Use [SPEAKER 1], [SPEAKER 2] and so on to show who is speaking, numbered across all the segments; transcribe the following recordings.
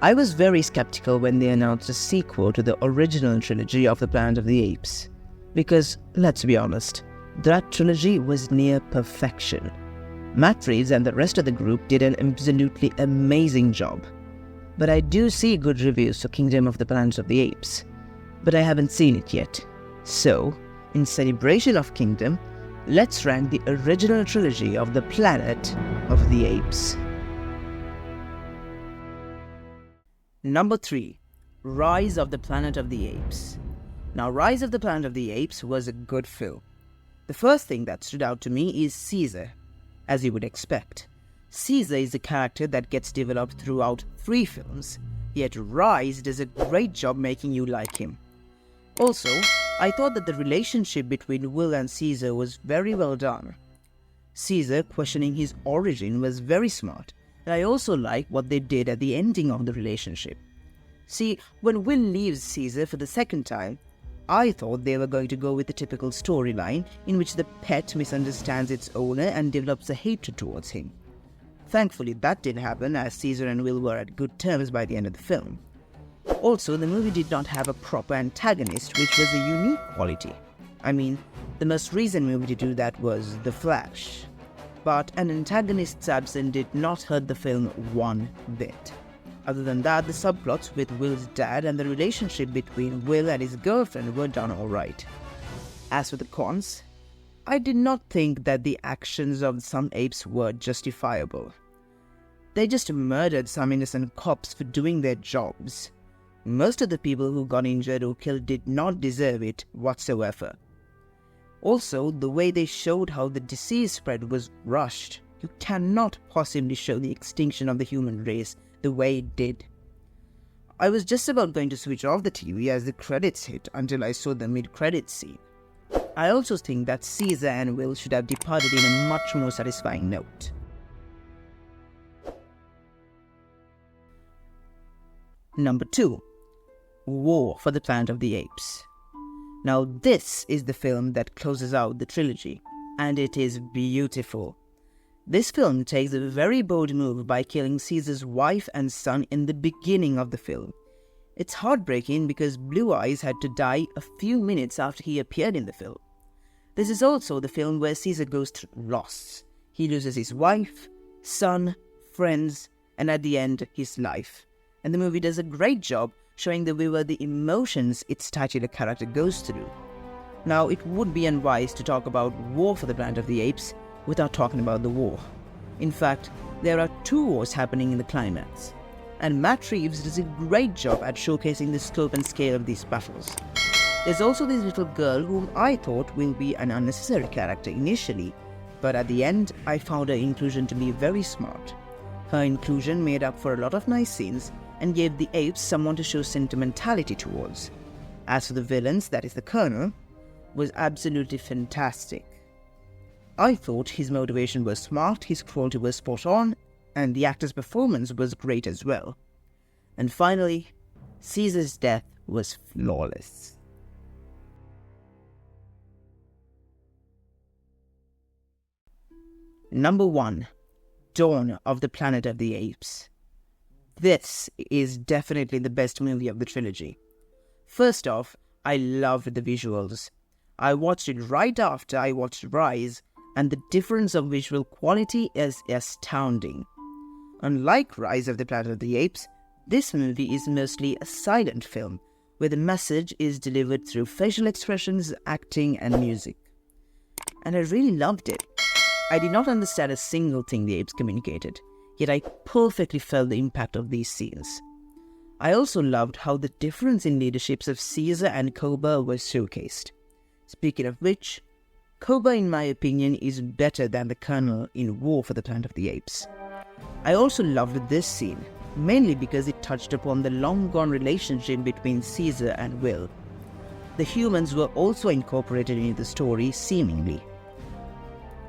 [SPEAKER 1] I was very skeptical when they announced a sequel to the original trilogy of the Planet of the Apes. Because, let's be honest, that trilogy was near perfection. Matt Reeves and the rest of the group did an absolutely amazing job. But I do see good reviews for Kingdom of the Planet of the Apes. But I haven't seen it yet. So, in celebration of Kingdom, let's rank the original trilogy of the Planet of the Apes. Number 3. Rise of the Planet of the Apes. Now, Rise of the Planet of the Apes was a good film. The first thing that stood out to me is Caesar, as you would expect. Caesar is a character that gets developed throughout 3 films, yet Rise does a great job making you like him. Also, I thought that the relationship between Will and Caesar was very well done. Caesar questioning his origin was very smart, and I also like what they did at the ending of the relationship. See, when Will leaves Caesar for the second time, I thought they were going to go with the typical storyline in which the pet misunderstands its owner and develops a hatred towards him. Thankfully, that didn't happen, as Caesar and Will were at good terms by the end of the film. Also, the movie did not have a proper antagonist, which was a unique quality. I mean, the most recent movie to do that was The Flash. But an antagonist's absence did not hurt the film one bit. Other than that, the subplots with Will's dad and the relationship between Will and his girlfriend were done alright. As for the cons, I did not think that the actions of some apes were justifiable. They just murdered some innocent cops for doing their jobs. Most of the people who got injured or killed did not deserve it whatsoever. Also, the way they showed how the disease spread was rushed. You cannot possibly show the extinction of the human race the way it did. I was just about going to switch off the TV as the credits hit until I saw the mid-credits scene. I also think that Caesar and Will should have departed in a much more satisfying note. Number 2. War for the Planet of the Apes. Now this is the film that closes out the trilogy, and it is beautiful. This film takes a very bold move by killing Caesar's wife and son in the beginning of the film. It's heartbreaking because Blue Eyes had to die a few minutes after he appeared in the film. This is also the film where Caesar goes through loss. He loses his wife, son, friends, and at the end, his life. And the movie does a great job showing the viewer the emotions its titular character goes through. Now, it would be unwise to talk about War for the Planet of the Apes without talking about the war. In fact, there are 2 wars happening in the climax, and Matt Reeves does a great job at showcasing the scope and scale of these battles. There's also this little girl whom I thought will be an unnecessary character initially, but at the end I found her inclusion to be very smart. Her inclusion made up for a lot of nice scenes and gave the apes someone to show sentimentality towards. As for the villains, that is the Colonel, was absolutely fantastic. I thought his motivation was smart, his cruelty was spot on, and the actor's performance was great as well. And finally, Caesar's death was flawless. Number 1. Dawn of the Planet of the Apes. This is definitely the best movie of the trilogy. First off, I loved the visuals. I watched it right after I watched Rise, and the difference of visual quality is astounding. Unlike Rise of the Planet of the Apes, this movie is mostly a silent film, where the message is delivered through facial expressions, acting, and music. And I really loved it. I did not understand a single thing the apes communicated, yet I perfectly felt the impact of these scenes. I also loved how the difference in leaderships of Caesar and Koba was showcased. Speaking of which, Koba in my opinion is better than the Colonel in War for the Planet of the Apes. I also loved this scene, mainly because it touched upon the long-gone relationship between Caesar and Will. The humans were also incorporated into the story seemingly.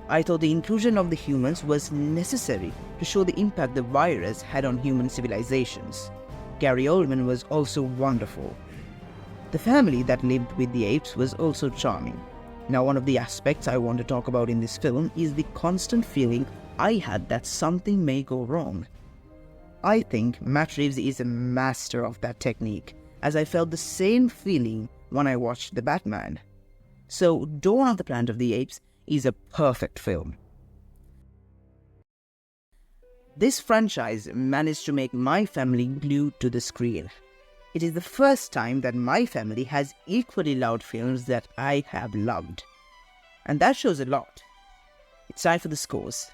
[SPEAKER 1] I thought the inclusion of the humans was necessary to show the impact the virus had on human civilizations. Gary Oldman was also wonderful. The family that lived with the apes was also charming. Now, one of the aspects I want to talk about in this film is the constant feeling I had that something may go wrong. I think Matt Reeves is a master of that technique, as I felt the same feeling when I watched The Batman. So, Dawn of the Planet of the Apes is a perfect film. This franchise managed to make my family glued to the screen. It is the first time that my family has equally loved films that I have loved. And that shows a lot. It's time for the scores.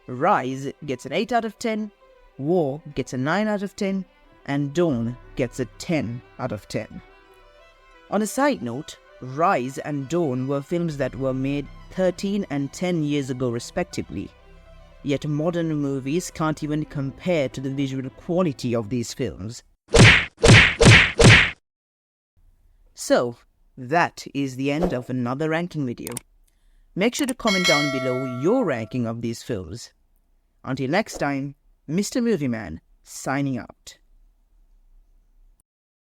[SPEAKER 1] Rise gets an 8 out of 10, War gets a 9 out of 10, and Dawn gets a 10 out of 10. On a side note, Rise and Dawn were films that were made 13 and 10 years ago respectively. Yet modern movies can't even compare to the visual quality of these films. So, that is the end of another ranking video. Make sure to comment down below your ranking of these films. Until next time, Mr. Movie Man signing out.